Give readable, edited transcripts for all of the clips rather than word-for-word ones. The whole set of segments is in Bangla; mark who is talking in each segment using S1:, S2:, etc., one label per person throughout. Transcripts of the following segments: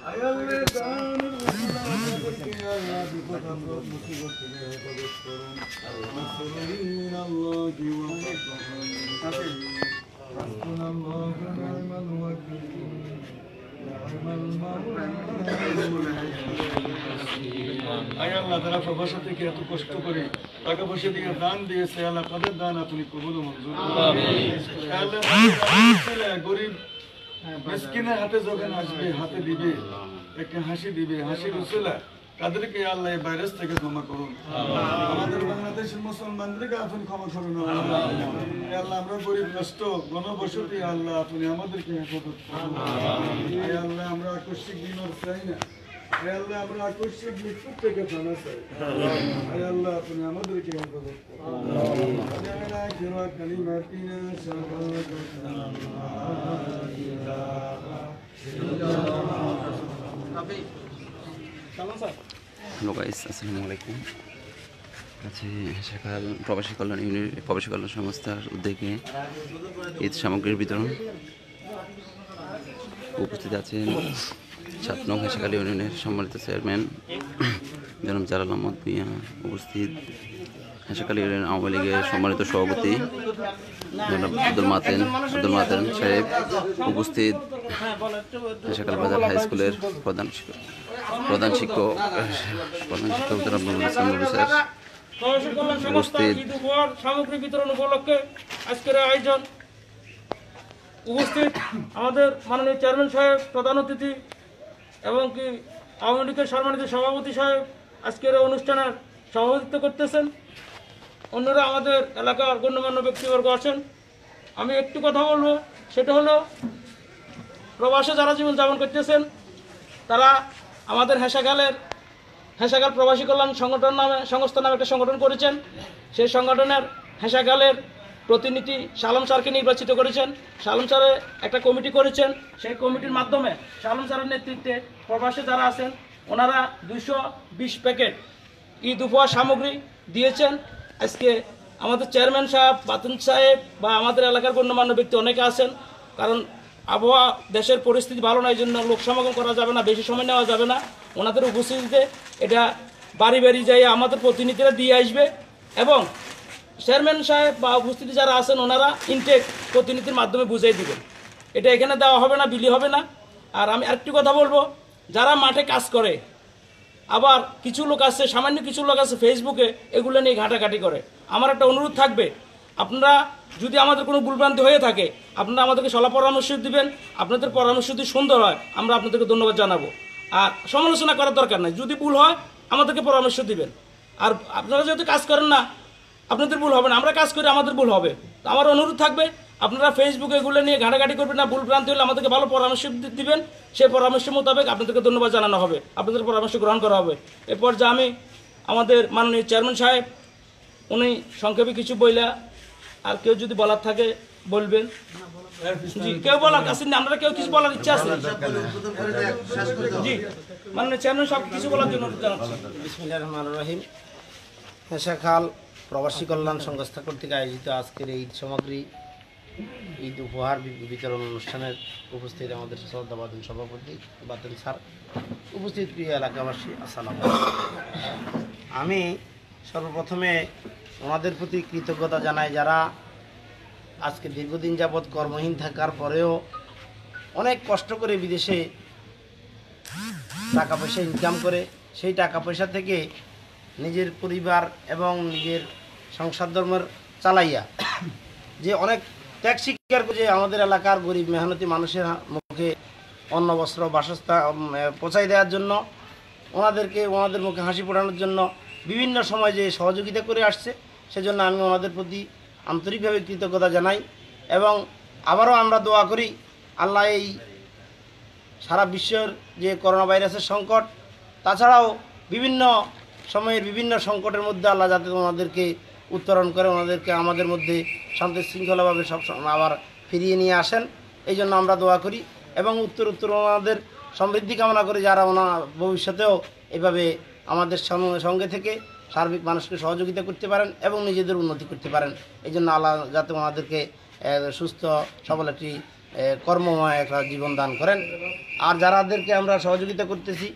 S1: আয়াল্লাহ জানের মুসলমানদেরকে আল্লাহ বিপদ আপদ মুসিবত থেকে হেফাজত করুন। নাসরুন মিনাল্লাহি ওয়া ফাতহুন হাসবুনাল্লাহু ওয়া নি'মাল ওয়াকিল নি'মাল মাওলা। আয়াল্লাহ তারা প্রবাসা থেকে এত কষ্ট করে টাকা পয়সা দিয়ে দান দিয়েছে, আল্লাহ তাদের দান আপনি কবুল ও মঞ্জুর করুন। আল্লাহ গরিব মিসকিনের হাতে যখন আসবে, হাতে দিবে, একটা হাসি দিবে, হাসির উসিলা তাদেরকে আল্লাহ এই ভাইরাস থেকে ক্ষমা করুন। আমাদের বাংলাদেশের মুসলমানদেরকে আপনি ক্ষমা করুন। আল্লাহ আমরা গরিব নষ্ট গণবসতি, আল্লাহ আপনি আমাদেরকে হেফাজত করুন। আল্লাহ আমরা আকস্মিক বিমার চাই না, আল্লাহ আমরা আকস্মিক মৃত্যুর থেকে জানা চাই। আল্লাহ আপনি আমাদেরকে হেফাজত করুন।
S2: হ্যালো গাইস, আসসালামু আলাইকুম। আজকে সকাল প্রবাসী কল্যাণ সংস্থার উদ্যোগে ঈদ সামগ্রীর বিতরণ। উপস্থিত আছেন 7 নং হেসাখালী ইউনিয়নের সম্মানিত চেয়ারম্যান জনাব জালাল আহমদ ভূঁইয়া, উপস্থিত হেসাখালী ইউনিয়ন আওয়ামী লীগের সম্মানিত সভাপতি জনাব আব্দুল মাতেন সাহেব, উপস্থিত হেসাখালী বাজার হাই স্কুলের প্রধান শিক্ষক জনাব নুরুল ইসলাম নবী স্যার, উপস্থিত
S3: সামগ্রী বিতরণ উপলক্ষে আজকের আয়োজন। উপস্থিত আমাদের মাননীয় চেয়ারম্যান সাহেব, প্রধান অতিথি এবং কি আওয়ামী লীগের সম্মানিত সভাপতি সাহেব আজকের অনুষ্ঠানের সভাপতিত্ব করতেছেন। অন্যরা আমাদের এলাকার গণ্যমান্য ব্যক্তিবর্গ আছেন। আমি একটু কথা বলবো, সেটা হলো প্রবাসে যারা জীবনযাপন করতেছেন তারা আমাদের হেসাখাল প্রবাসী কল্যাণ সংস্থা নামে একটা সংগঠন করেছেন। সেই সংগঠনের হেসাখালের প্রতিনিধি সালাম স্যারকে নির্বাচিত করেছেন। সালাম স্যারে একটা কমিটি করেছেন। সেই কমিটির মাধ্যমে সালাম স্যারের নেতৃত্বে প্রবাসে যারা আছেন ওনারা 220 প্যাকেট ঈদ উপহার সামগ্রী দিয়েছেন। আজকে আমাদের চেয়ারম্যান সাহেব, বাতুন সাহেব বা আমাদের এলাকার গণ্যমান্য ব্যক্তি অনেকে আছেন, কারণ আবহাওয়া দেশের পরিস্থিতি ভালো নয়, জন্য লোক সমাগম করা যাবে না, বেশি সময় নেওয়া যাবে না। ওনাদের উপস্থিতিতে এটা বাড়ি বাড়ি যাই আমাদের প্রতিনিধিরা দিয়ে আসবে এবং চেয়ারম্যান সাহেব বা উপস্থিতি যারা আছেন ওনারা ইনটেক প্রতিনিধির মাধ্যমে বুঝিয়ে দিবেন। এটা এখানে দেওয়া হবে না, বিলি হবে না। আর আমি আরেকটি কথা বলবো, যারা মাঠে কাজ করে, আবার কিছু লোক আছে, সামান্য কিছু লোক আছে ফেসবুকে এগুলো নিয়ে ঘাটাঘাটি করে। আমার একটা অনুরোধ থাকবে, আপনারা যদি আমাদের কোনো ভুলভ্রান্তি হয়ে থাকে আপনারা আমাদেরকে সলা পরামর্শ দিবেন। আপনাদের পরামর্শ যদি সুন্দর হয় আমরা আপনাদেরকে ধন্যবাদ জানাবো। আর সমালোচনা করার দরকার নাই, যদি ভুল হয় আমাদেরকে পরামর্শ দিবেন। আর আপনারা যেহেতু কাজ করেন না, আপনাদের ভুল হবে না, আমরা কাজ করি, আমাদের ভুল হবে। আমার অনুরোধ থাকবে আপনারা ফেসবুকে এগুলো নিয়ে ঘাটাঘাটি করবেন না, ভুল ভ্রান্তি হলে আমাদেরকে ভালো পরামর্শ দিবেন। সেই পরামর্শ মোতাবেক আপনাদেরকে ধন্যবাদ জানানো হবে, আপনাদের পরামর্শ গ্রহণ করা হবে। এরপর যে আমি আমাদের মাননীয় চেয়ারম্যান সাহেব উনি সংক্ষেপে কিছু বইলা, আর কেউ যদি বলার থাকে বলবেন। জি, কেউ বলার আছে না? আপনারা কেউ কিছু বলার ইচ্ছা আছে? জি, মাননীয় চেয়ারম্যান সাহেব কিছু বলার জন্য অনুরোধ জানাচ্ছি।
S4: বিসমিল্লাহির রহমানির রহিম। হেসাখাল প্রবাসী কল্যাণ সংস্থা কর্তৃক আয়োজিত আজকের এই ঈদ সামগ্রী ঈদ উপহার বিতরণ অনুষ্ঠানের উপস্থিত আমাদের শ্রদ্ধাবাদন সভাপতি বাতেন স্যার, উপস্থিত প্রিয় এলাকাবাসী, আসসালামু আলাইকুম। আমি সর্বপ্রথমে ওনাদের প্রতি কৃতজ্ঞতা জানাই, যারা আজকে দীর্ঘদিন যাবৎ কর্মহীন থাকার পরেও অনেক কষ্ট করে বিদেশে টাকা পয়সা ইনকাম করে সেই টাকা পয়সা থেকে নিজের পরিবার এবং নিজের সংসার ধর্মের চালাইয়া যে অনেক ত্যাগ স্বীকার করে আমাদের এলাকার গরিব মেহনতি মানুষের মুখে অন্ন বস্ত্র বাসস্থান পৌঁছাই দেওয়ার জন্য, ওনাদের মুখে হাসি ফোটানোর জন্য বিভিন্ন সময় যে সহযোগিতা করে আসছে, সেজন্য আমি ওনাদের প্রতি আন্তরিকভাবে কৃতজ্ঞতা জানাই। এবং আবারও আমরা দোয়া করি আল্লাহ এই সারা বিশ্বের যে করোনা ভাইরাসের সংকট, তাছাড়াও বিভিন্ন সময়ের বিভিন্ন সংকটের মধ্যে আল্লাহ যাতে ওনাদেরকে উত্তরণ করে, ওনাদেরকে আমাদের মধ্যে শান্তি শৃঙ্খলাভাবে সব আবার ফিরিয়ে নিয়ে আসেন, এই জন্য আমরা দোয়া করি। এবং উত্তর ওনাদের সমৃদ্ধি কামনা করি, যারা ভবিষ্যতেও এভাবে আমাদের সঙ্গে থেকে সার্বিক মানুষকে সহযোগিতা করতে পারেন এবং নিজেদের উন্নতি করতে পারেন। এই জন্য আল্লাহ যাতে ওনাদেরকে সুস্থ সবল একটি কর্মময় একটা জীবন দান করেন। আর যারাদেরকে আমরা সহযোগিতা করতেছি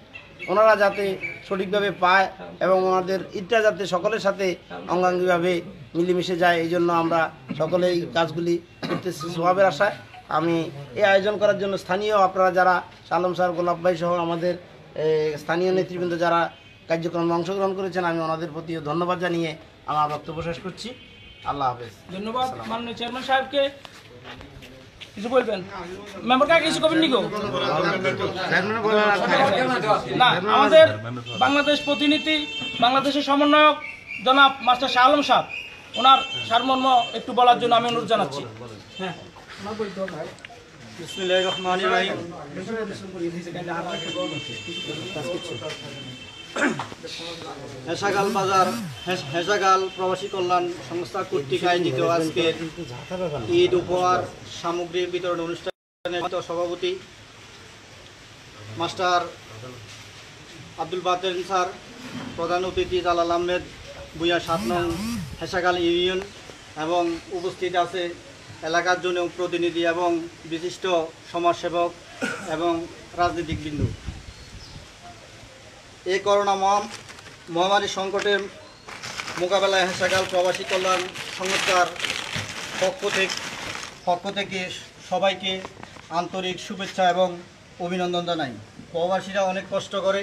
S4: ওনারা যাতে সঠিকভাবে পায় এবং ওনাদের ঈদটা যাতে সকলের সাথে অঙ্গাঙ্গিভাবে মিলেমিশে যায়, এই জন্য আমরা সকলে এই কাজগুলি করতেছি স্বভাবের আশায়। আমি এই আয়োজন করার জন্য স্থানীয় আপনারা যারা শালম স্যার, গোলাপ ভাই সহ আমাদের স্থানীয় নেতৃবৃন্দ যারা কার্যক্রমে অংশগ্রহণ করেছেন, আমি ওনাদের প্রতিও ধন্যবাদ জানিয়ে আমার বক্তব্য শেষ করছি। আল্লাহ হাফেজ।
S3: ধন্যবাদ মাননীয় চেয়ারম্যান সাহেবকে। কিছু বলবেন? মেম্বার কাকে কিছু করবেন নিকো? না, আমাদের বাংলাদেশ প্রতিনিধি, বাংলাদেশের সমন্বয়ক জনাব মাস্টার শাহ আলম সাহেব, ওনার সারমর্ম একটু বলার জন্য আমি অনুরোধ জানাচ্ছি। হ্যাঁ,
S5: বিসমিল্লাহির রহমানির রহিম। হেসাগাল বাজার হেসাগাল প্রবাসী কল্যাণ সংস্থা কর্তৃক আয়োজিত আজকের ঈদ উপহার সামগ্রী বিতরণ অনুষ্ঠানের সভাপতি মাস্টার আব্দুল বাতেন স্যার, প্রধান অতিথি জালাল আহমেদ ভূঁইয়া 7 নং হেসাগাল ইউনিয়ন এবং উপস্থিত আছে এলাকার জনপ্রতিনিধি এবং বিশিষ্ট সমাজসেবক এবং রাজনীতিকবৃন্দ। এই করোনা মহামারী সংকটের মোকাবেলায় হেসাগাল প্রবাসী কল্যাণ সংস্থার পক্ষ থেকে সবাইকে আন্তরিক শুভেচ্ছা এবং অভিনন্দন জানাই। প্রবাসীরা অনেক কষ্ট করে,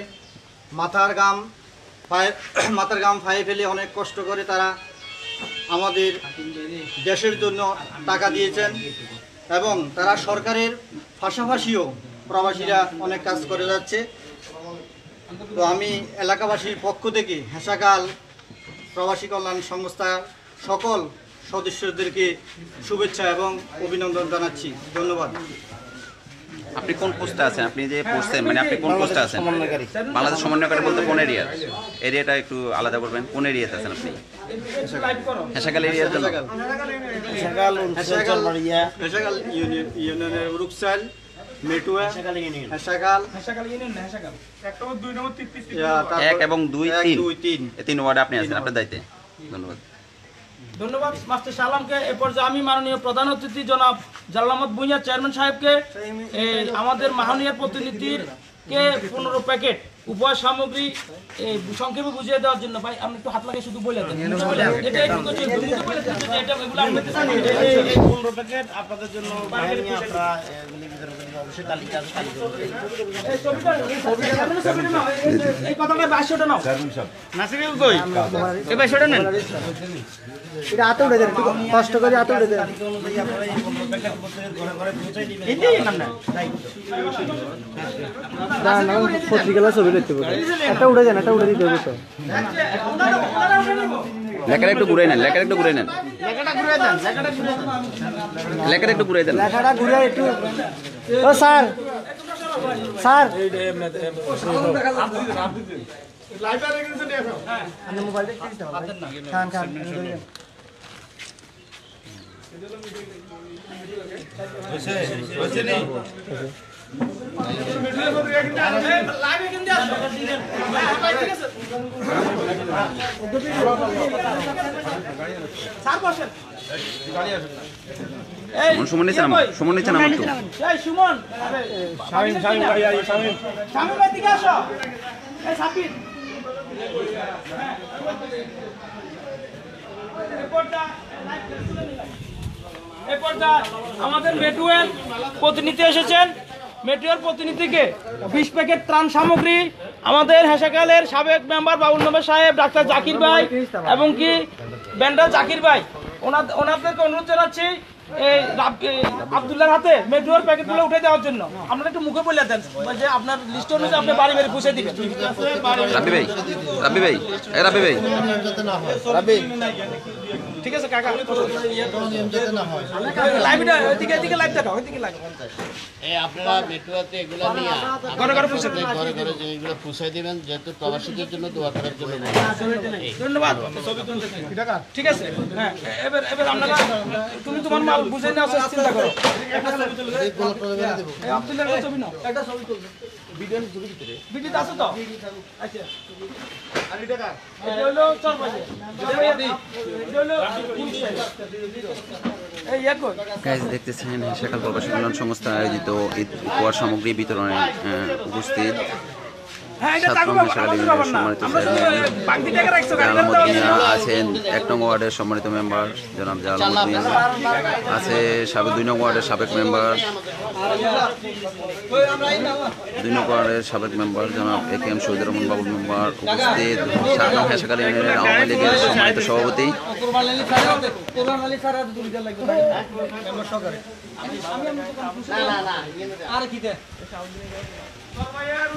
S5: মাথার ঘাম ফায়ে ফেলে অনেক কষ্ট করে তারা আমাদের দেশের জন্য টাকা দিয়েছেন এবং তারা সরকারের পাশাপাশিও প্রবাসীরা অনেক কাজ করে যাচ্ছে। তো আমি এলাকাবাসীর পক্ষ থেকে হেসাগাল প্রবাসী কল্যাণ সংস্থার সকল সদস্যদেরকে শুভেচ্ছা এবং অভিনন্দন জানাচ্ছি। ধন্যবাদ।
S2: আপনি কোন পোস্টে আছেন? আপনি যে পোস্টে মানে আপনি কোন পোস্টে আছেন? বাংলাদেশ সমন্বয়কারী বলতে কোন এরিয়াটা একটু আলাদা করবেন। কোন এরিয়াতে আছেন আপনি? হেসাগাল এরিয়ার জন্য
S5: হেসাগাল ইউনিয়নের রুকসাল মেটুয়া হেসাগাল
S2: 1 এবং 2, 3 ওয়ার্ডে আপনি আছেন, আপনার দায়িত্বে। ধন্যবাদ।
S3: ধন্যবাদ মাস্টার শাহ আলমকে। এ পর্যায়ে আমি মাননীয় প্রধান অতিথি জনাব জালাল আহমেদ ভূঁইয়া চেয়ারম্যান সাহেবকে আমাদের মাননীয় প্রতিনিধিকে 15 প্যাকেট উপহার সামগ্রী সংক্ষেপে বুঝিয়ে দেওয়ার জন্য। ভাই আপনি একটু হাত লাগিয়ে শুধু বলে দেন। এটা একটু এটা এগুলো আমি
S4: 15 প্যাকেট আপনাদের জন্য বাহিনী আপনারা এগুলি বিতরণ করতে অবশ্যই তালিকা আছে,
S3: এই কথাটা 2200টা নাও। নাসিরুল কই? এই 2200টা নেন।
S6: এটা হাতে উঠে দেন, কষ্ট করে হাতে উঠে দেন। পত্রিকা ছবি দেখতে পাবে, একটা উঠে দেন, একটা উঠে দিতে হবে তো।
S2: লেখাটা একটু ঘুরে নেন, লেখাটা একটু ঘুরে নেন, লেখাটা একটু ঘুরে দেন,
S6: লেখাটা ঘুরে একটু। ও স্যার, স্যার মোবাইল খান খান
S2: সুমন নিচে নাম, সুমন নিচে নাম একটু।
S3: সুমন শামিম এদিকে আসো। এই সাবির এই পর্যায়ে আমাদের মেটুয়ের প্রতিনিধি এসেছেন। মেটুয়ের প্রতিনিধিকে 20 প্যাকেট ত্রাণ সামগ্রী আমাদের হেসাগালের সাবেক মেম্বার বাবুল নবাব সাহেব, ডাক্তার জাকির ভাই এবং কি ব্যান্ডার জাকির ভাই, ওনাদেরকে অনুরোধ জানাচ্ছি এই আব্দুল্লাহর হাতে মেটুয়ের প্যাকেটগুলো উঠে দেওয়ার জন্য। আপনারা একটু মুখে বলে দেন যে আপনার লিস্ট অনুযায়ী আপনি বাড়ি বাড়ি পৌঁছে দিবেন।
S2: রাব্বি ভাই, রাব্বি ভাই, এই রাব্বি ভাই, রাব্বি
S3: ঠিক আছে কাকা। লাইভটা ওইদিকে, এদিকে লাইভ দেখাও, ওইদিকে লাইভ।
S7: আপনারা মেট্রোতে এগুলো নিয়ে
S3: ঘরে ঘরে পৌঁছে
S7: ঘরে ঘরে যে এগুলো পৌঁছায় দিবেন, যেহেতু প্রবাসীদের জন্য দোয়া করার জন্য।
S3: ধন্যবাদ। ঠিক আছে, হ্যাঁ এবার এবার আপনারা তুমি তোমার মাল বুঝে নাও, চিন্তা করো। আব্দুল্লাহর কাছে ছবি নাও, একটা ছবি তুলবে। ভিডিও ছবি দিতে ভিডিও আছে তো? আচ্ছা আর এটা কার? এটা হলো 4 বাজে, এটা হলো
S2: গাইজ দেখতেছেন হেসেকাল প্রবাসী কল্যাণ সংস্থা আয়োজিত ঈদ উপহার সামগ্রী বিতরণে উপস্থিত আছেন 1 নং ওয়ার্ডের সম্মানিত মেম্বার জনাব জালালউদ্দিন, আছে 2 নং ওয়ার্ডের সাবেক মেম্বার, 2 নং ওয়ার্ডের সাবেক মেম্বার জনাব AKM শহীদুর রহমান বাবুল মেম্বার উপস্থিত, 7 নং হেসেকাল ইউনিয়নের আওয়ামী লীগের সম্মানিত সভাপতি।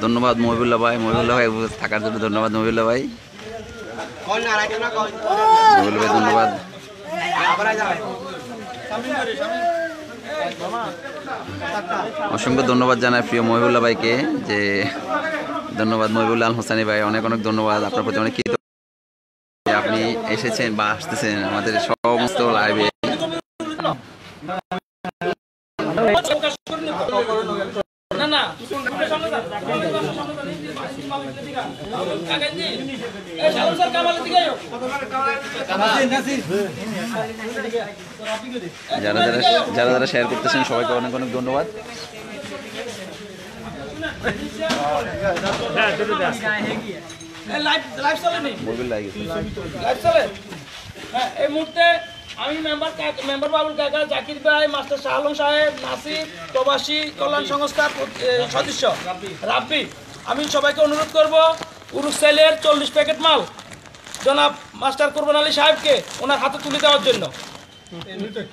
S2: ধন্যবাদ মহিবুল্লাহ ভাই, থাকার জন্য ধন্যবাদ মহিবুল্লাহ ভাই, ধন্যবাদ। অসংখ্য ধন্যবাদ জানাই প্রিয় মহিবুল্লাহ ভাইকে, যে ধন্যবাদ মহিবুল্লাহ আল হোসানি ভাই, অনেক অনেক ধন্যবাদ আপনার প্রতি, অনেক কৃতজ্ঞ আপনি এসেছেন বা আসতেছেন আমাদের সমস্ত লাইভে। যারা যারা শেয়ার করতেছেন সবাইকে অনেক অনেক ধন্যবাদ।
S3: এই মুহূর্তে আমি মেম্বার বাবুল কাকা, জাকির ভাই, মাস্টার শাহ আলম সাহেব, নাসির, প্রবাসী কল্যাণ সংস্থার সদস্য রাব্বি, আমি সবাইকে অনুরোধ করব উরুস সেলের 40 প্যাকেট মাল জনাব মাস্টার কোরবান আলী সাহেবকে ওনার হাতে তুলে দেওয়ার জন্য।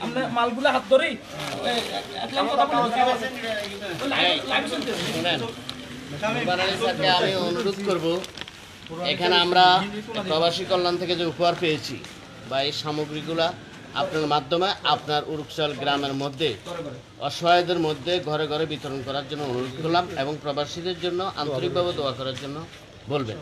S3: আমরা মালগুলো হাত ধরি
S7: আমি অনুরোধ করব, এখানে আমরা প্রবাসী কল্যাণ থেকে যে উপহার পেয়েছি বা এই সামগ্রীগুলা আপনার মাধ্যমে আপনার উরুকশাল গ্রামের মধ্যে অসহায়দের মধ্যে ঘরে ঘরে বিতরণ করার জন্য অনুরোধ করলাম এবং প্রবাসীদের জন্য আন্তরিকভাবে দোয়া করার জন্য বলবেন।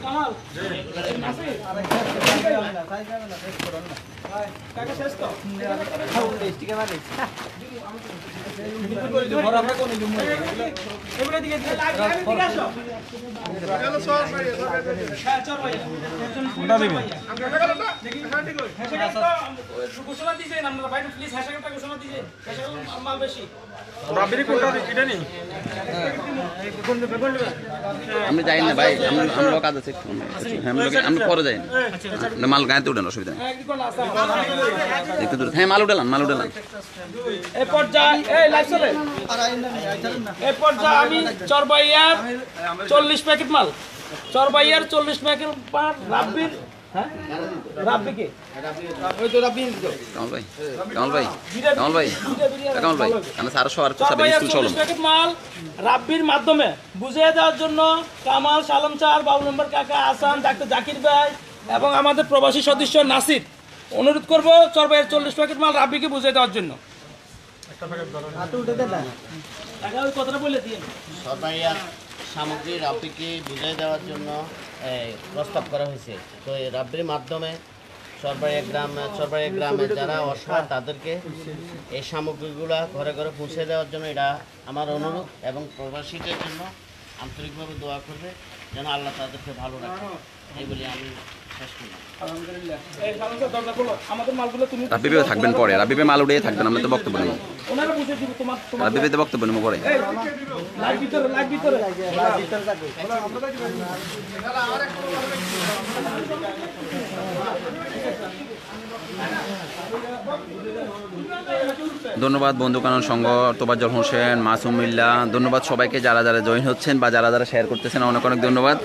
S3: কামাল ঘোষণা দিয়েছেন আপনারা ভাই, প্লিজ হ্যাশট্যাগটা ঘোষণা দিয়েছেন, মাল বেশি
S2: আমি যাই না ভাই, আমরা কাজ আছে, আমরা পরে যাই না, মাল গাঁতে উঠেন, অসুবিধা নেই, একটু দূরে। হ্যাঁ, মাল উঠালাম।
S3: এই পর্যায়ে আমি চরবাইয়ার 40 প্যাকেট মাল, চরবাইয়ার 40 প্যাকেট মাল রাব্বির, রাব্বিকে রাব্বির মাধ্যমে বুঝিয়ে দেওয়ার জন্য কামাল, সালাম চার, বাবু নম্বর কাকা, আসান, ডাক্তার জাকির ভাই এবং আমাদের প্রবাসী সদস্য নাসির অনুরোধ করবো চরবাইয়ের 40 প্যাকেট মাল রাব্বিকে বুঝিয়ে দেওয়ার জন্য। কথাটা বলে দিয়ে
S7: সামগ্রী রাব্বিকে বুঝিয়ে দেওয়ার জন্য প্রস্তাব করা হয়েছে। তো এই রাব্বির মাধ্যমে সরবারিয়া গ্রামে যারা অসহায় তাদেরকে এই সামগ্রীগুলো ঘরে ঘরে পৌঁছে দেওয়ার জন্য এটা আমার অনুরোধ, এবং প্রবাসীদের জন্য আন্তরিকভাবে দোয়া করবে যেন আল্লাহ তাদেরকে ভালো রাখে, এই বলে আমি শেষ করলাম।
S2: রাব্বিবে থাকবেন পরে, রাব্বিবে মাল উঠে থাকবেন, আমরা তো বক্তব্য নেব, রাব্বিবে তো বক্তব্য নেব পরে। ধন্যবাদ বন্ধু কানন সংঘ, তোবাজ্জল হোসেন, মাসুম মিল্লা, ধন্যবাদ সবাইকে যারা যারা জয়েন হচ্ছেন বা যারা যারা শেয়ার করতেছেন, অনেক অনেক ধন্যবাদ।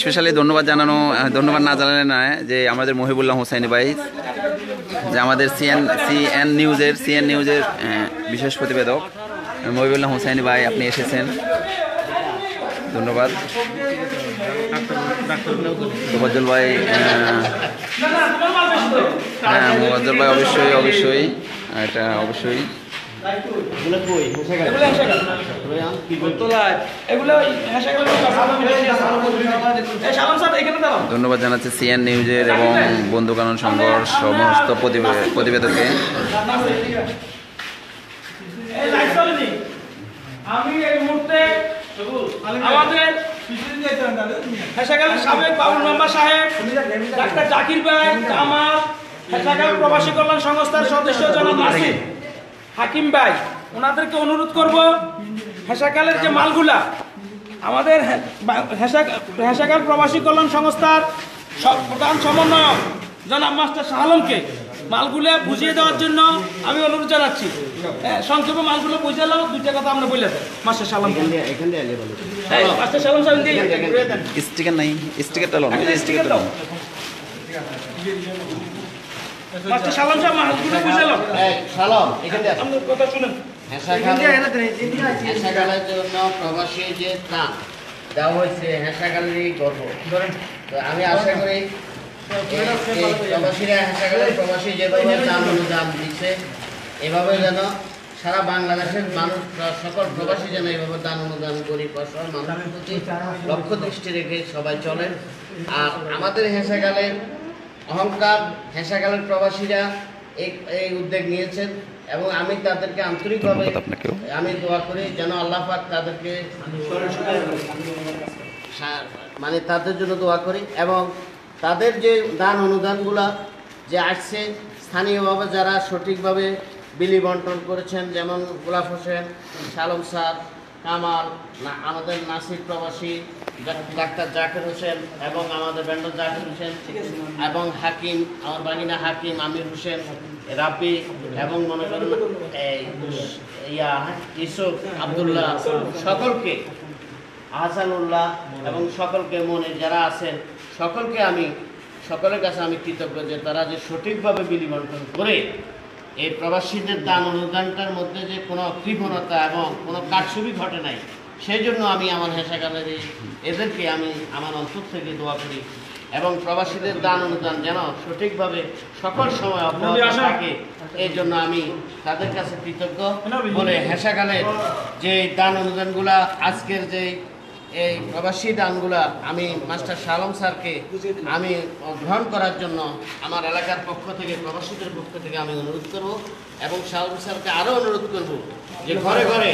S2: স্পেশালি ধন্যবাদ ধন্যবাদ না জানালে নয় যে আমাদের মহিবুল্লাহ হোসাইনি ভাই, যে আমাদের সিএন নিউজের বিশেষ প্রতিবেদক মহিবুল্লাহ হোসাইনি ভাই, আপনি এসেছেন, ধন্যবাদ। তোবাজ্জল ভাই, হ্যাঁ মোবাজ্জল ভাই, অবশ্যই এটা অবশ্যই
S7: এগুলো কই হেসে
S3: এগুলো হেসাকাল এগুলো ওই হেসাকাল সালাম স্যার এখানে দাঁড়াও।
S2: ধন্যবাদ জানাচ্ছি সিএন নিউজের এবং বন্ধু কানুন সংঘর সমস্ত প্রতিবেদককে।
S3: এই লাইট চলেনি। আমি এই মুহূর্তে আমাদের হেসাকালের সাবেক বাবুল মেম্বার সাহেব ডাক্তার জাকির ভাই, আমার হেসাকাল প্রবাসী কল্যাণ সংস্থার সদস্য জনাব নাসির হাকিম ভাই, ওনাদেরকে অনুরোধ করব হেসাকালের যে মালগুলা আমাদের হেসাকাল প্রবাসী কল্যাণ সংস্থার প্রধান সমন্বয়ক জনাব মাস্টার শাহ আলমকে মালগুলো বুঝিয়ে দেওয়ার জন্য আমি অনুরোধ জানাচ্ছি। সংক্ষেপে মালগুলো বুঝে এলাম, দুইটা কথা আমরা বলে দেন মাস্টার শাহ আলম। মাস্টার শাহ আলম সাহেব
S2: স্টিকার নাই, স্টিকারটা লো, স্টিকার দাও।
S3: মাস্টার শাহ আলম সাহেব মালগুলো বুঝে এলাম।
S7: সালাম এখানে
S3: আপনার কথা শুনেন।
S7: হেসাকালের জন্য প্রবাসী যে ত্রাণ দেওয়া হয়েছে হেসাকালেরই গর্ব। তো আমি আশা করি এই প্রবাসীরা হেসাকালের প্রবাসী যেভাবে দান অনুদান দিচ্ছে এভাবে যেন সারা বাংলাদেশের মানুষ সকল প্রবাসী যেন এইভাবে দান অনুদান গরিব অসহায় মানুষের প্রতি লক্ষ্য দৃষ্টি রেখে সবাই চলেন। আর আমাদের হেসাকালের অহংকার হেসাকালের প্রবাসীরা এই উদ্যোগ নিয়েছেন এবং আমি তাদেরকে আন্তরিকভাবে আমি দোয়া করি যেন আল্লাহ পাক তাদেরকে মানে তাদের জন্য দোয়া করি এবং তাদের যে দান অনুদানগুলা যে আসছে স্থানীয়ভাবে যারা সঠিকভাবে বিলি বন্টন করেছেন, যেমন গোলাপ হোসেন, শালম স্যার, কামাল, আমাদের নাসির প্রবাসী, ডাক্তার জাকির হোসেন এবং আমাদের ব্যান্ডার জাকির হোসেন এবং হাকিম, আমার বাগিনা হাকিম আমির হোসেন, রাব্বি এবং মনে করেন ইউসুফ আব্দুল্লাহ, সকলকে আহসানুল্লাহ এবং সকলকে মনে যারা আছেন সকলের কাছে আমি কৃতজ্ঞ যে তারা যে সঠিকভাবে বিলি বন্টন করে এই প্রবাসীদের দান অনুদানটার মধ্যে যে কোনো কৃপণতা এবং কোনো কারচুপি ঘটে নাই, সেই জন্য আমি আমার হেসাকালের এদেরকে আমি আমার অন্তর থেকে দোয়া করি এবং প্রবাসীদের দান অনুদান যেন সঠিকভাবে সকল সময় অব্যাহত থাকে, এই জন্য আমি তাদের কাছে কৃতজ্ঞ বলে হেসাকালের যে দান অনুদানগুলা আজকের যে এই প্রবাসী দানগুলা আমি মাস্টার শাহ আলম স্যারকে আমি গ্রহণ করার জন্য আমার এলাকার পক্ষ থেকে প্রবাসীদের পক্ষ থেকে আমি অনুরোধ করব এবং শাহ আলম স্যারকে আরও অনুরোধ করব যে ঘরে ঘরে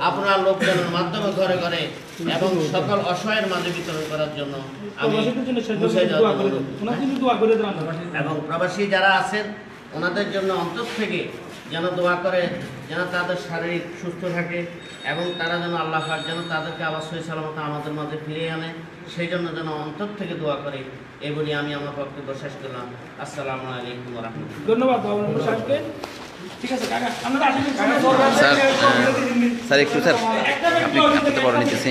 S7: আপনার লোকজনের মাধ্যমে ঘরে ঘরে এবং সকল অসহায়ের মাঝে বিতরণ করার জন্য আমি এবং প্রবাসী যারা আছেন ওনাদের জন্য অন্তর থেকে যেন দোয়া করে যেন তাদের শারীরিক সুস্থ থাকে এবং তারা যেন আল্লাহ পাক যেন তাদেরকে আবার সহি সালামত আমাদের মাঝে ফিরিয়ে আনে, সেই জন্য যেন অন্তর থেকে দোয়া করে। এই বলি আমি আমার বক্তব্য শেষ করলাম। আসসালামু আলাইকুম ওয়া রাহমাতুল্লাহ।
S3: ধন্যবাদ সাহেবকে। ঠিক আছে কাকা, আপনারা আসেন
S2: স্যার একটু স্যার আপনি তো বড় নিতেছি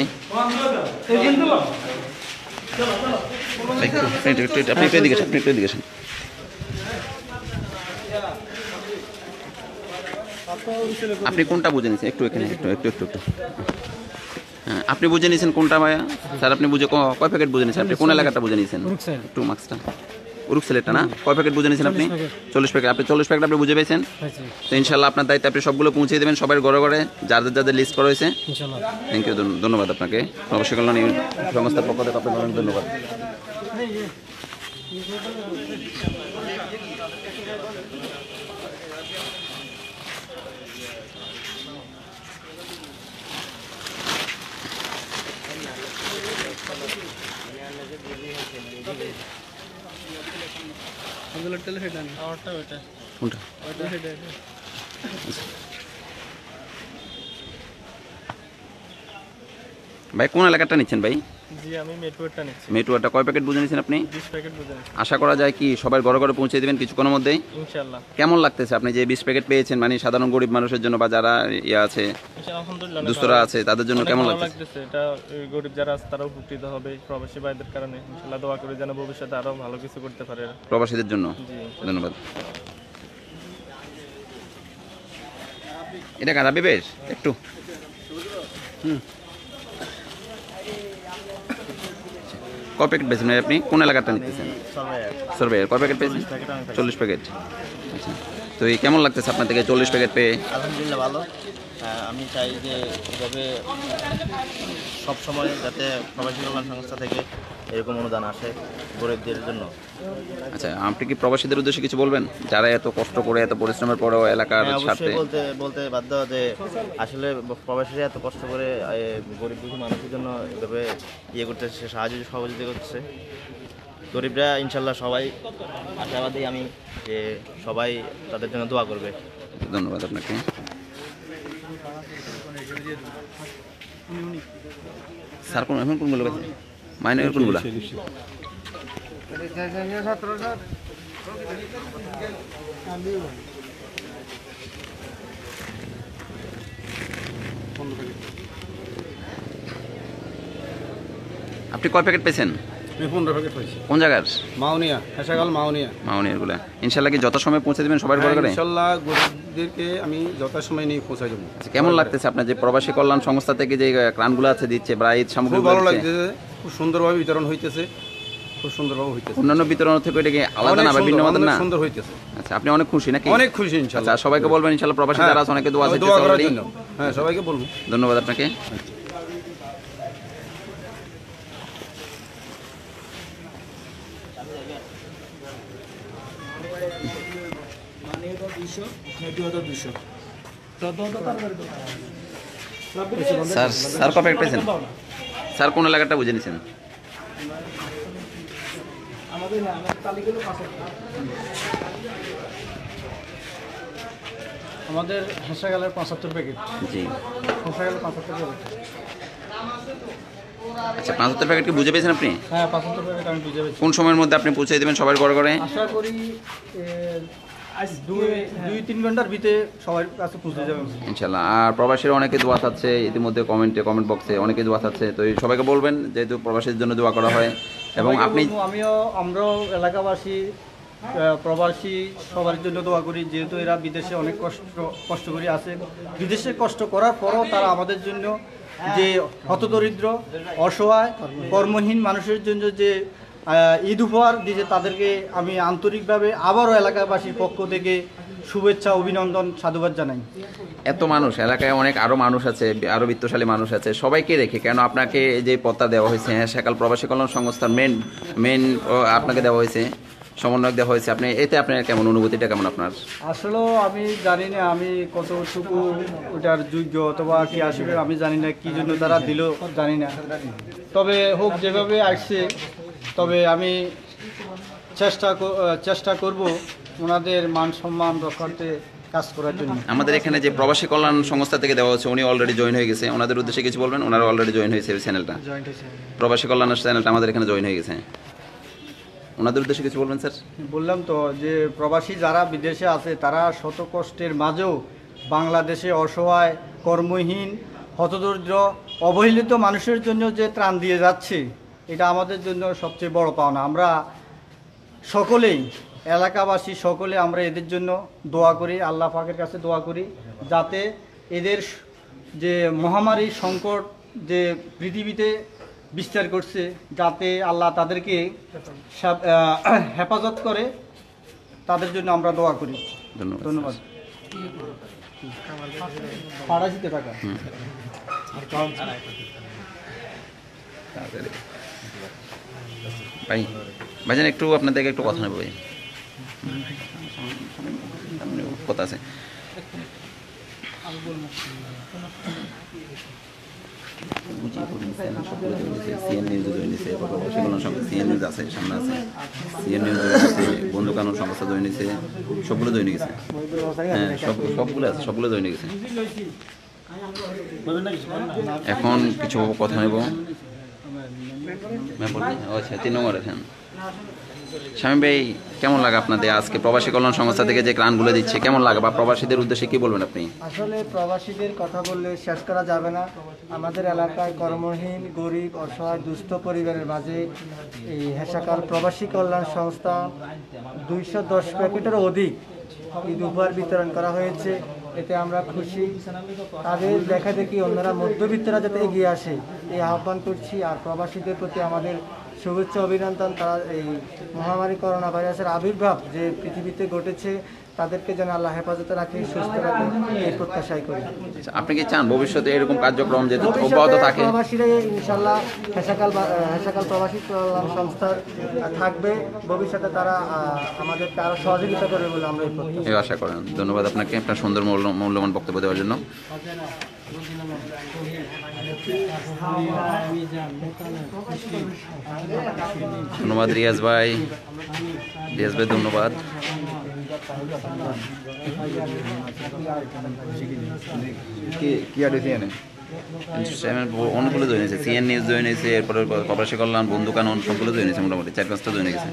S2: আপনি একটু এদিকে আসেন। আপনি কোনটা বুঝে নিয়েছেন একটু এখানে একটু হ্যাঁ আপনি বুঝে নিয়েছেন কোনটা ভাইয়া? স্যার আপনি বুঝে কয় প্যাকেট বুঝে নিয়েছেন? আপনি কোন এলাকাটা বুঝে নিয়েছেন? একটু মার্কসটা উরুকসেলেরটা না? কয় প্যাকেট বুঝে নিয়েছেন আপনি? 40 প্যাকেট। আপনি 40 প্যাকেট আপনি বুঝে পেয়েছেন? তো ইনশাল্লাহ আপনার দায়িত্ব আপনি সবগুলো পৌঁছে দেবেন সবাই ঘরে ঘরে যাদের লিস্ট করা হয়েছে। থ্যাংক ইউ, ধন্যবাদ আপনাকে। প্রবাসী কল্যাণ সংস্থার পক্ষ থেকে আপনাকে অনেক ধন্যবাদ। ভাই কোন এলাকাটা নিচ্ছেন ভাই?
S8: জি আমি মেট্রোটা নিচ্ছি।
S2: মেট্রোটা কয় প্যাকেট বুঝে নিয়েছেন আপনি?
S8: 20 প্যাকেট বুঝে নিচ্ছি।
S2: আশা করা যায় কি সবার ঘরে ঘরে পৌঁছে দেবেন কিছুক্ষণের মধ্যেই
S8: ইনশাআল্লাহ।
S2: কেমন লাগতেছে আপনি যে 20 প্যাকেট পেয়েছেন? মানে সাধারণ গরিব মানুষের জন্য বা যারা আছে
S8: আলহামদুলিল্লাহ
S2: দুস্থরা আছে তাদের জন্য কেমন
S8: লাগতেছে? এটা গরিব যারা আছে তারাও উপকৃত হবে প্রবাসী ভাইদের কারণে। ইনশাআল্লাহ দোয়া করি যেন ভবিষ্যতে আরো ভালো কিছু করতে পারে
S2: প্রবাসীদের জন্য। ধন্যবাদ। এটা কারাবি বেশ একটু কয় প্যাকেট পেয়েছেন আপনি? কোন এলাকাটা নিতেছেন? সরবে কয় প্যাকেট পেয়েছেন? 40 প্যাকেট। আচ্ছা তো এই কেমন লাগতেছে আপনার থেকে 40 প্যাকেট পেয়ে?
S7: আলহামদুলিল্লাহ ভালো। আমি চাই যে এভাবে সবসময় যাতে প্রবাসী কল্যাণ সংস্থা থেকে এরকম অনুদান আসে গরিবদের জন্য।
S2: আচ্ছা, আপনি কি প্রবাসীদের উদ্দেশ্যে কিছু বলবেন, যারা এত কষ্ট করে এত পরিশ্রমের পরেও এলাকার স্বার্থে?
S7: অবশ্যই বলতে বাধ্য যে আসলে প্রবাসীরা এত কষ্ট করে গরিব দুঃখী মানুষের জন্য এভাবে করতেছে, সাহায্য সহযোগিতা করতেছে। গরিবরা ইনশাল্লাহ সবাই আশাবাদী আমি যে সবাই তাদের জন্য দোয়া করবে।
S2: ধন্যবাদ আপনাকে। স্যার এখন কোনগুলো গেছে? মাইনের কোনগুলো? আপনি কয় প্যাকেট পেয়েছেন?
S5: 15 প্যাকেট হয়েছে।
S2: কোন জায়গার?
S5: মাউনিয়া, হেসাগাল মাউনিয়া।
S2: মাউনিয়ারগুলো ইনশাল্লাহ কি যথাসময়ে পৌঁছে দেবেন সবার ঘরে ঘরে?
S5: ইনশাল্লাহ গরিবদেরকে আমি যথাসময় নিয়ে পৌঁছাই দেবো।
S2: আচ্ছা, কেমন লাগতেছে আপনার যে প্রবাসী কল্যাণ সংস্থা থেকে যে ত্রাণগুলো আছে দিচ্ছে বা ঈদ সামগ্রী?
S5: খুব ভালো লাগতেছে, খুব সুন্দরভাবে বিতরণ হইতেছে, খুব সুন্দরভাবে হইতেছে।
S2: অন্যান্য বিতরণ থেকে এটা কি আলাদা না বা ভিন্ন মানের না?
S5: সুন্দর হইতেছে।
S2: আচ্ছা, আপনি অনেক খুশি নাকি?
S5: অনেক খুশি ইনশাআল্লাহ।
S2: আচ্ছা, সবাইকে বলবেন ইনশাআল্লাহ প্রবাসী যারা আছে অনেকে দোয়া
S5: করার জন্য। হ্যাঁ, সবাইকে বলবো।
S2: ধন্যবাদ আপনাকে। স্যার স্যার কবে পেয়েছেন? স্যার কোন এলাকাটা বুঝে নিয়েছেন?
S5: আমাদের হেসাগালের 75 প্যাকেট।
S2: জি,
S5: হেসাগালের 75 প্যাকেট।
S2: আচ্ছা, 75 প্যাকেট কি বুঝে পেয়েছেন আপনি?
S5: হ্যাঁ, 75 প্যাকেট আমি বুঝে পেয়েছি।
S2: কোন সময়ের মধ্যে আপনি পৌঁছে দেবেন সবার ঘরে ঘরে?
S5: আশা করি 2-3 ঘন্টার ভিতরে সবার কাছে পৌঁছে যাবে
S2: ইনশাল্লাহ। আর প্রবাসীরা অনেকে দোয়া চাচ্ছে, ইতিমধ্যে কমেন্ট বক্সে অনেকে দোয়া চাচ্ছে, তো এই সবাইকে বলবেন যেহেতু প্রবাসীদের জন্য দোয়া করা হয়। এবং আপনি
S5: আমরাও এলাকাবাসী প্রবাসী সবার জন্য দোয়া করি, যেহেতু এরা বিদেশে অনেক কষ্ট করে আছে। বিদেশে কষ্ট করার পরও তারা আমাদের জন্য যে হতদরিদ্র অসহায় কর্মহীন মানুষের জন্য যে ঈদ উপহার দিয়েছে, তাদেরকে আমি আন্তরিকভাবে আবারও এলাকাবাসীর পক্ষ থেকে শুভেচ্ছা অভিনন্দন সাধুবাদ জানাই।
S2: এত মানুষ এলাকায় অনেক আরো মানুষ আছে, আরো বিত্তশালী মানুষ আছে, সবাইকে রেখে কেন আপনাকে যে পত্তা দেওয়া হয়েছে, হ্যাঁ সকাল প্রবাসী কল্যাণ সংস্থার মেন আপনাকে দেওয়া হয়েছে, সমন্বয়ক দেওয়া হয়েছে, আপনি এতে আপনার কেমন অনুভূতিটা কেমন আপনার?
S5: আসলেও আমি জানি না আমি কতটুকু ওটার যোগ্য অথবা কি আসবে, আমি জানি না কি জন্য তারা দিল জানি না। তবে হোক যেভাবে আসছে, তবে আমি চেষ্টা করব ওনাদের মান সম্মান রক্ষার্থে কাজ করার জন্য।
S2: আমাদের এখানে যে প্রবাসী কল্যাণ সংস্থা থেকে দেওয়া হচ্ছে উনি অলরেডি জয়েন হয়ে গেছে, ওনাদের উদ্দেশ্যে কিছু বলবেন? ওনারা অলরেডি জয়েন হয়েছে এই চ্যানেলটা, প্রবাসী কল্যাণের চ্যানেলটা আমাদের এখানে জয়েন হয়ে গেছে, ওনাদের উদ্দেশ্যে কিছু বলবেন স্যার?
S5: বললাম তো যে প্রবাসী যারা বিদেশে আছে তারা শত কষ্টের মাঝেও বাংলাদেশে অসহায় কর্মহীন হতদরিদ্র অবহেলিত মানুষের জন্য যে ত্রাণ দিয়ে যাচ্ছে, এটা আমাদের জন্য সবচেয়ে বড় পাওনা। আমরা সকলেই এলাকাবাসী সকলে আমরা এদের জন্য দোয়া করি, আল্লাহ পাকের কাছে দোয়া করি যাতে এদের যে মহামারী সংকট যে পৃথিবীতে বিস্তার করছে, যাতে আল্লাহ তাদেরকে হেফাজত করে, তাদের জন্য আমরা দোয়া করি। ধন্যবাদ। টাকা
S2: ভাই ভাইজান একটু আপনাদেরকে একটু কথা নেব ভাই, কথা আছে। সিএন নিউজে জয়েন দিয়েছে, সিএন নিউজ আছে, সামনে আছে সিএন নিউজ জয়েন দিয়েছে, বন্ধু কানুন সংস্থা জয়েন দিয়েছে, সবগুলো জয়েন গেছে। হ্যাঁ, সবগুলো আছে, সবগুলো জয়েন গেছে। এখন কিছু কথা নেব। আচ্ছা, 3 নম্বর আছেন শামীম ভাই, কেমন লাগে আপনাদের আজকে প্রবাসী কল্যাণ সংস্থা থেকে যে ত্রাণগুলো দিচ্ছে, কেমন লাগে বা প্রবাসীদের উদ্দেশ্যে কি বলবেন আপনি?
S6: আসলে প্রবাসীদের কথা বললে শেষ করা যাবে না। আমাদের এলাকায় কর্মহীন গরিব অসহায় দুস্থ পরিবারের মাঝে এই হেসাকাল প্রবাসী কল্যাণ সংস্থা 210 প্যাকেটেরও অধিক ঈদ উপহার বিতরণ করা হয়েছে। এতে আমরা খুশি। তাদের দেখা দেখি অন্যরা মধ্যবিত্তরা যাতে এগিয়ে আসে এই আহ্বান করছি। আর প্রবাসীদের প্রতি আমাদের শুভেচ্ছা অভিনন্দন। তারা এই মহামারী করোনা ভাইরাসের আবির্ভাব যে পৃথিবীতে ঘটেছে, তাদেরকে যেন আল্লাহ হেফাজতে রাখে, সুস্থ রাখে, এই প্রত্যাশাই করি।
S2: আচ্ছা, আপনি কি চান ভবিষ্যতে এরকম কার্যক্রম যে অব্যাহত থাকে?
S6: প্রবাসীরা ইনশাল্লাহ হেসাকাল প্রবাসী কল্যাণ সংস্থার থাকবে, ভবিষ্যতে তারা আমাদেরকে আরো সহযোগিতা করবে বলে আমরা
S2: এই আশা করেন। ধন্যবাদ আপনাকে আপনার সুন্দর মূল্যবান বক্তব্য দেওয়ার জন্য। ধন্যবাদ রিয়াজ ভাই, ধন্যবাদ। অনেকগুলো জয়েন হয়েছে, সিএন নিউজ জয়েন হয়েছে, এরপরে প্রবাসী কল্যাণ, বন্ধু কানন সবগুলো জয়েন হয়েছে, মোটামুটি 4-5টা জয়েন গেছে।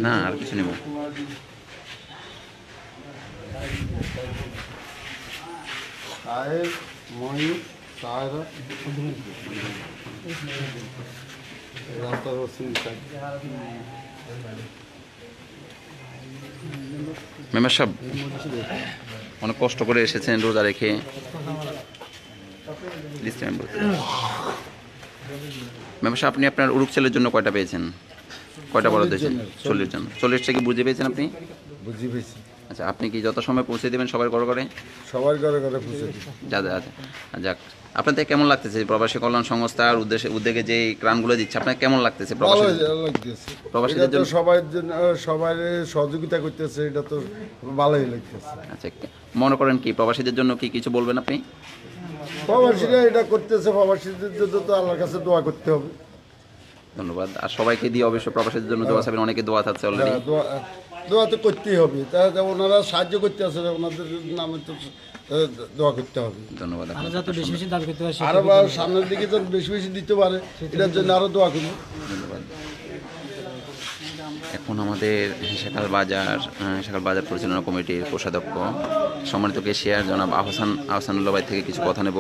S2: না আর কিছু নেব। মেম্বার সাহেব অনেক কষ্ট করে এসেছেন রোজা রেখে। মেম্বার সাহেব আপনি আপনার উরুক ছেলের জন্য কয়টা পেয়েছেন? কয়টা বরাদ্দ দিয়েছেন? 40 জন। 40টা কি বুঝে পেয়েছেন আপনি?
S9: বুঝি পেয়েছি।
S2: আচ্ছা, আপনি কি যত সময় পৌঁছে দেবেন সবার ঘরে ঘরে?
S9: সবার ঘরে ঘরে পৌঁছে দিই।
S2: যাক, আপনাদের কেমন লাগতেছে প্রবাসী কল্যাণ সংস্থার উদ্যোগে যে ত্রাণগুলো দিচ্ছে, আপনার কেমন লাগতেছে? প্রবাসীদের জন্য
S9: সবাই সহযোগিতা করতেছে, এটা তো ভালোই লাগতেছে।
S2: আচ্ছা, মনে করেন কি প্রবাসীদের জন্য কি কিছু বলবেন আপনি?
S9: প্রবাসীরা এটা করতেছে, প্রবাসীদের জন্য তো আল্লাহর কাছে দোয়া করতে হবে।
S2: ধন্যবাদ। আর সবাইকে দিয়ে অবশ্যই প্রবাসীদের জন্য দোয়া চাইবেন, অনেকে দোয়া থাকছে অলরেডি।
S9: দোয়া তো করতেই হবে, তাহলে ওনারা সাহায্য করতে আসে, ওনাদের নামে তো দোয়া করতে হবে।
S2: ধন্যবাদ।
S9: আরো সামনের দিকে তো বেশি বেশি দিতে পারে, এটার জন্য আরো দোয়া করবো।
S2: ধন্যবাদ। এখন আমাদের হেসাকাল বাজার পরিচালনা কমিটির কোষাধ্যক্ষ সম্মানিত কেশিয়ার জনাব আহসানুল্লাহ ভাই থেকে কিছু কথা নেব।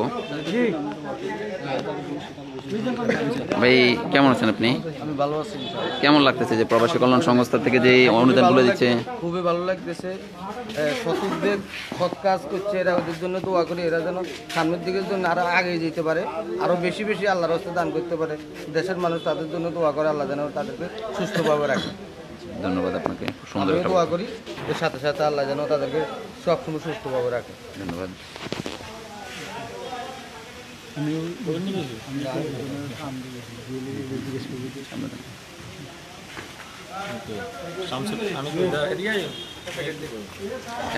S2: ভাই কেমন আছেন আপনি?
S10: আমি ভালো আছি।
S2: কেমন লাগতেছে যে প্রবাসী কল্যাণ সংস্থা থেকে যে অনুদানগুলো দিচ্ছে?
S10: খুবই ভালো লাগতেছে। সতীর্থদের সৎ কাজ করছে, এরা ওদের জন্য দোয়া করি, এরা যেন সামনের দিকের জন্য আরো আগে যেতে পারে, আরো বেশি বেশি আল্লাহর রাস্তায় দান করতে পারে। দেশের মানুষ তাদের জন্য দোয়া করে, আল্লাহ যেন তাদেরকে সুস্থভাবে রাখে।
S2: ধন্যবাদ আপনাকে, সুন্দর
S10: দোয়া করি, এর সাথে সাথে আল্লাহ যেন তাদেরকে সবসময় সুস্থভাবে রাখে।
S2: ধন্যবাদ।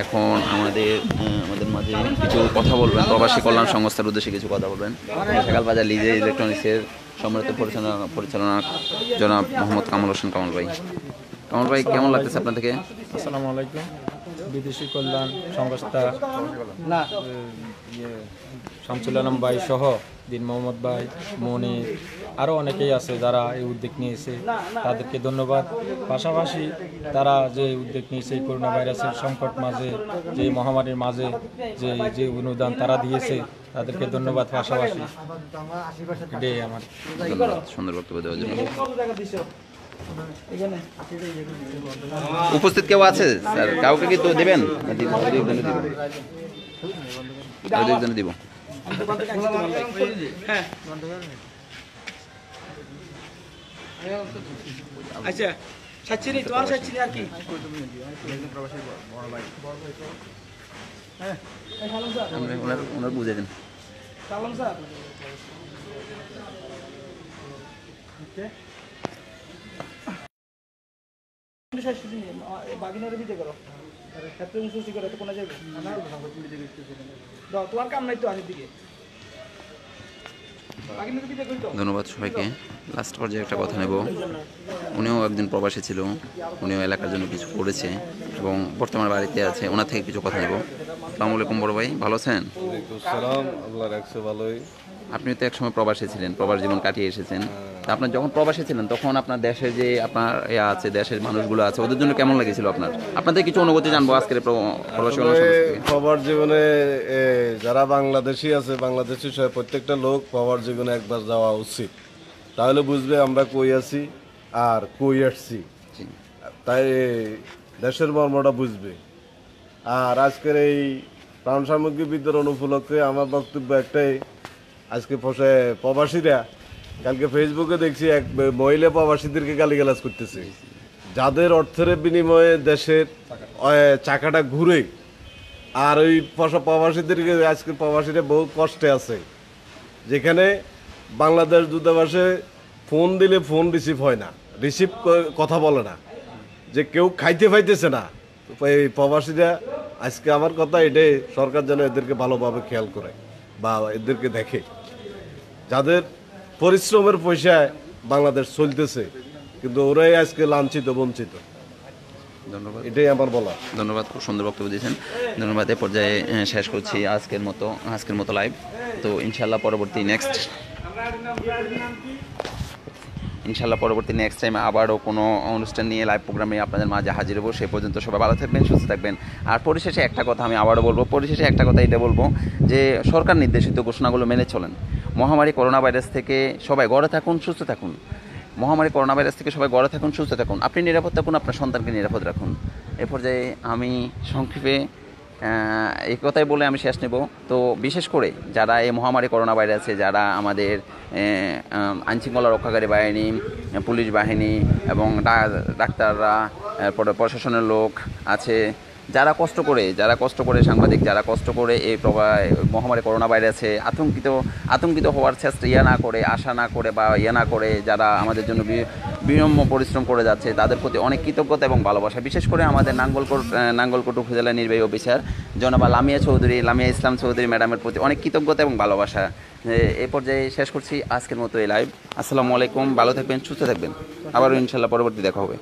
S2: এখন আমাদের মাঝে কিছু কথা বলবেন, প্রবাসী কল্যাণ সংস্থার উদ্দেশ্যে কিছু কথা বলবেন হেসাকাল বাজার লিজে ইলেকট্রনিক্সের সম্মানিত পরিচালনা জনাব মোহাম্মদ কামাল হোসেন কামাল ভাই। কামাল ভাই কেমন লাগতেছে আপনার থেকে?
S8: আসসালামু আলাইকুম। বিদেশি কল্যাণ সংস্থা শামসুল আলম ভাই সহ দিন মোহাম্মদ ভাই, মনি, আরও অনেকেই আছে যারা এই উদ্যোগ নিয়েছে, তাদেরকে ধন্যবাদ। পাশাপাশি তারা যে উদ্যোগ নিয়েছে করোনা ভাইরাসের সংকট মাঝে, যে মহামারীর মাঝে যে অনুদান তারা দিয়েছে, তাদেরকে ধন্যবাদ। পাশাপাশি এটাই আমার
S2: সুন্দর বক্তব্য দেওয়ার জন্য। উপস্থিত কেউ আছে স্যার? কাউকে কি তো দেবেন? দিব।
S3: আচ্ছা, সাচ্ছিনি তোমার সাচ্ছিনি আর কি?
S2: ওনার বুঝে দেন।
S3: সালাম স্যার। তোমার কাম নাই তো আজের দিকে।
S2: ধন্যবাদ সবাইকে। লাস্ট পর্যায়ে একটা কথা নেব। উনিও একদিন প্রবাসী ছিল, উনিও এলাকার জন্য কিছু করেছে এবং বর্তমানে বাড়িতে আছে, ওনার থেকে কিছু কথা নেব। আসসালামু আলাইকুম বড় ভাই, ভালো আছেন?
S9: আল্লাহ রাখছে ভালোই।
S2: আপনি তো একসময় প্রবাসী ছিলেন, প্রবাস জীবন কাটিয়ে এসেছেন। তা আপনার যখন প্রবাসী ছিলেন তখন আপনার দেশের যে আপনার আছে, দেশের মানুষগুলো আছে, ওদের জন্য কেমন লেগেছিল আপনার? আপনাদের কিছু অনুভূতি জানবো আজকের প্রবাসী
S9: প্রবাস জীবনে যারা বাংলাদেশি আছে, বাংলাদেশি প্রত্যেকটা লোক প্রবাস জীবনে একবার যাওয়া উচিত, তাহলে বুঝবে আমরা কই আছি আর কই আসছি, তাই দেশের মর্মটা বুঝবে। আর আজকের এই ত্রাণ সামগ্রী বিতরণ উপলক্ষে আমার বক্তব্য একটাই, আজকে প্রবাসীরা কালকে ফেসবুকে দেখছি এক মহিলা প্রবাসীদেরকে গালিগালাজ করতেছে যাদের অর্থের বিনিময়ে দেশের চাকাটা ঘুরে, আর ওই প্রবাসীদেরকে আজকে প্রবাসীরা বহু কষ্টে আছে, যেখানে বাংলাদেশ দূতাবাসে ফোন দিলে ফোন রিসিভ হয় না, কথা বলে না, যে কেউ খাইতে পাইতেছে না। এই প্রবাসীরা আজকে আমার কথা এটাই, সরকার যেন এদেরকে ভালোভাবে খেয়াল করে বা এদেরকে দেখে, যাদের পরিশ্রমের পয়সায় বাংলাদেশ চলতেছে, কিন্তু ওরাই আজকে লাঞ্ছিত বঞ্চিত।
S2: ধন্যবাদ,
S9: এটাই আমার বলা।
S2: ধন্যবাদ, খুব সুন্দর বক্তব্য দিয়েছেন। ধন্যবাদ। এ পর্যায়ে শেষ করছি আজকের মতো লাইভ। তো ইনশাল্লাহ পরবর্তী নেক্সট টাইমে আবারও কোনো অনুষ্ঠান নিয়ে লাইভ প্রোগ্রামে আপনাদের মাঝে হাজির হবো। সে পর্যন্ত সবাই ভালো থাকবেন, সুস্থ থাকবেন। আর পরিশেষে একটা কথা আমি আবারও বলবো, এটা বলবো যে সরকার নির্দেশিত ঘোষণাগুলো মেনে চলেন। মহামারী করোনা ভাইরাস থেকে সবাই ঘরে থাকুন, সুস্থ থাকুন। আপনি নিরাপদ থাকুন, আপনার সন্তানকে নিরাপদ রাখুন। এ পর্যায়ে আমি সংক্ষেপে এই কথাই বলে আমি শেষ নেব। তো বিশেষ করে যারা এই মহামারী করোনা ভাইরাসে, যারা আমাদের আইনশৃঙ্খলা রক্ষাকারী বাহিনী, পুলিশ বাহিনী এবং ডাক্তাররা, এরপরে প্রশাসনের লোক আছে, যারা কষ্ট করে সাংবাদিক, যারা কষ্ট করে এই মহামারী করোনা ভাইরাসে আতঙ্কিত হওয়ার চেষ্টা আশা না করে যারা আমাদের জন্য বিনম্র পরিশ্রম করে যাচ্ছে, তাদের প্রতি অনেক কৃতজ্ঞতা এবং ভালোবাসা। বিশেষ করে আমাদের নাঙ্গলকোট উপজেলা নির্বাহী অফিসার জনাবা লামিয়া ইসলাম চৌধুরী ম্যাডামের প্রতি অনেক কৃতজ্ঞতা এবং ভালোবাসা। এই পর্যায়ে শেষ করছি আজকের মতো এই লাইভ। আসসালামু আলাইকুম, ভালো থাকবেন, সুস্থ থাকবেন। আবারও ইনশাল্লাহ পরবর্তী দেখা হবে।